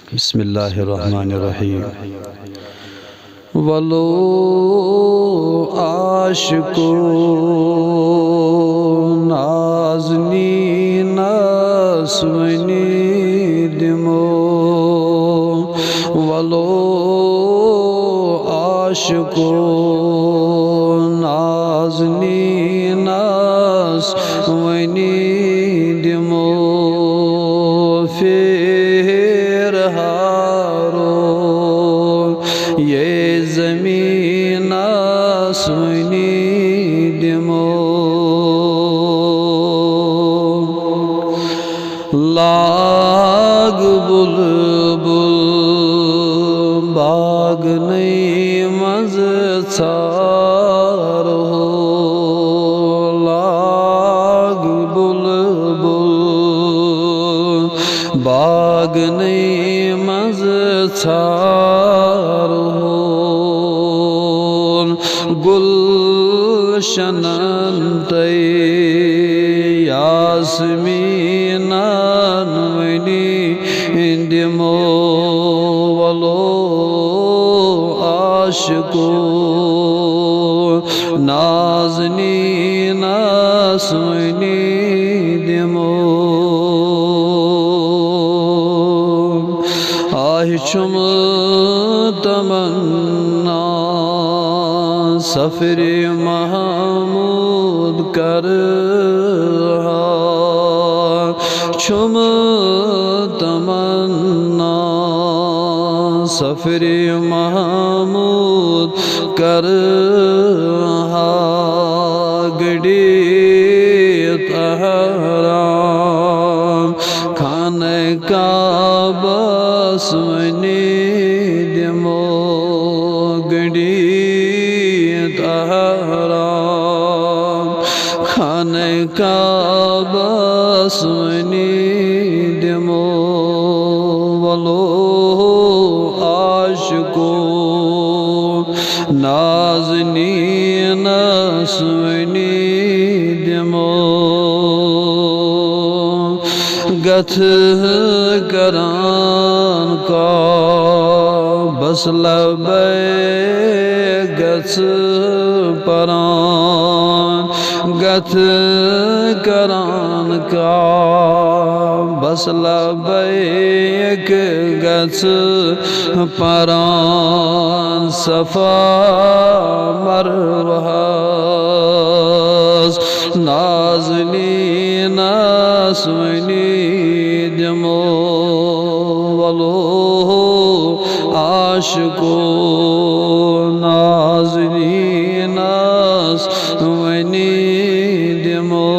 बिस्मिल्लाहिर्रहमानिर्रहीम। वलो आशिको नाज़नी नस्वनी दिमो, वलो आशिको नाज़नी नस्वनी दिमो, फिर हारो ये ज़मीन आसमानी दिमो। लाग बुलबुल बाग नहीं मज़चार हो, लाग बुलबुल बाग नहीं मज़चार हो, गुलशनन ते यास्मीनन वनी दिमो, वलो आशिको नाज़नी नस्वनी दिमो। आहिशुम तमन्ना सफ़रे महमूद कर, शुम तमन्ना सफ़रे महमूद कर, गड़ी तहराम खाने का बसवनी दिमो, गड़ी तहराम खाने का बसवनी दिमो, वलो आशिको नाज़नी नस्वनी दिमो। गथ करान का बस लबे गथ परान, गथ करान का बस लबैक गथ परान, सफा मरवहस नाज़नी नस्वनी दिमो, वलो आशिको नाज़नी नस्वनी दिमो।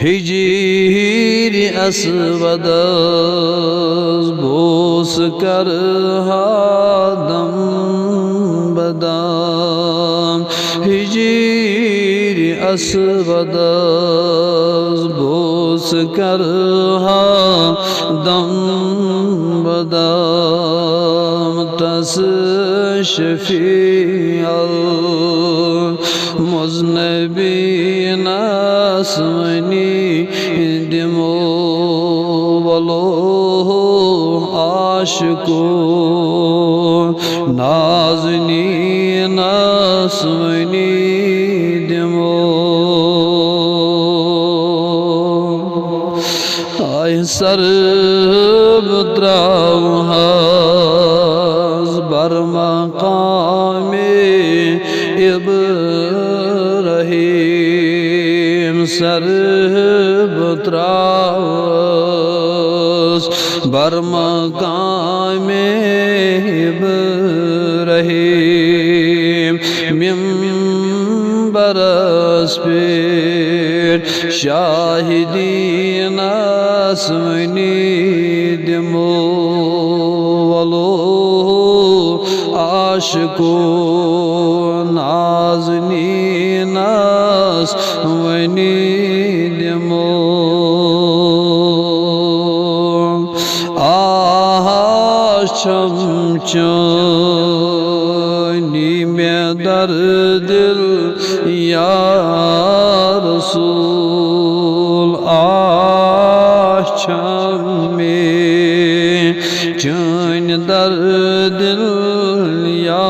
हिजीरी असवदस बोस कर हादम बदाम, हिजीरी असवदस बोस कर हादम बदाम, तस शफीअल मुज़नबीन नस्वनी दिमो, वलो आशिको नाज़नी नस्वनी दिमो। आय सर त्रावहस बर मकामे इब्राहीम, सर त्रावहस बर मकामे इब्राहीम, मिंबरस पे शाहिदीन नस्वनी दिमो, वलो आशिको नाज़नी नस्वनी दिमो। चमचनी में दर्दिल या रसूल में चैन दर्द या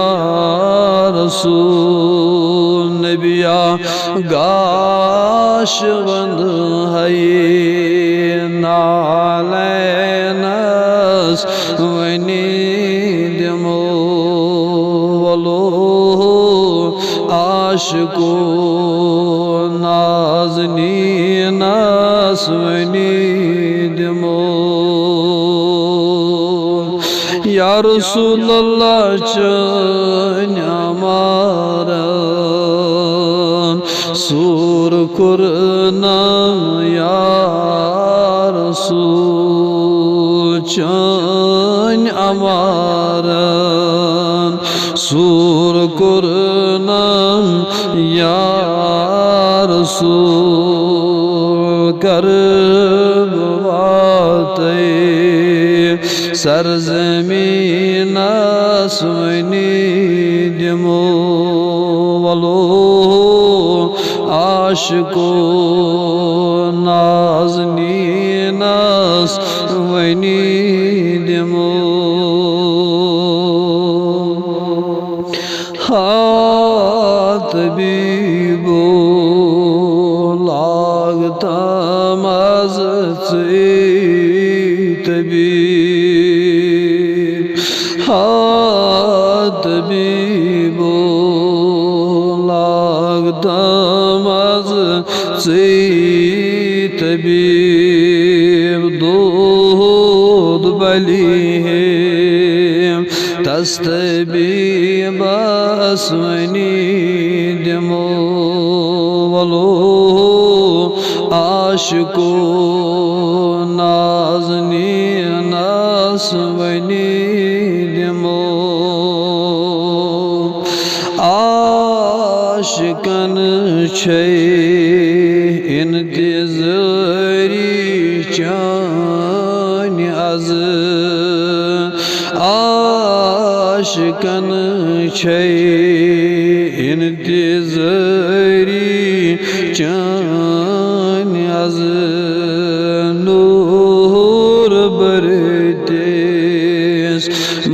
रसूल नबिया गाशवंद है नालैनस वनी दिमो वलो आशिको नाज़नीनस वनी दिमो या रसूल अल्लाह चैन अमारन सूर कुरना या रसूल चैन अमारन सूर कुरना या रसूल करबवाते सरज़मीन आसमानी दिमो वलो आशिको नाज़नीन आसमानी दिमो तबीबो लागता मज़ तबीब तबीबो लागता मज़ तबीब दूध बली है तस्तबीब आसमानी दिमो वलो आशिको नाज़नीन आसमानी दिमो आशिकन छे इंतज़ारी चान अज़ आशिकन छे इंतज़ारी चान अज़ नूर बरतेस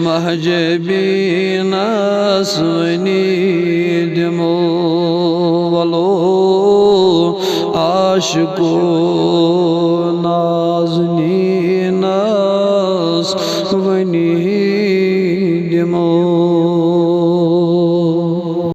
महजबीन आसमानी दिमो वलो आशिको नाज़नीन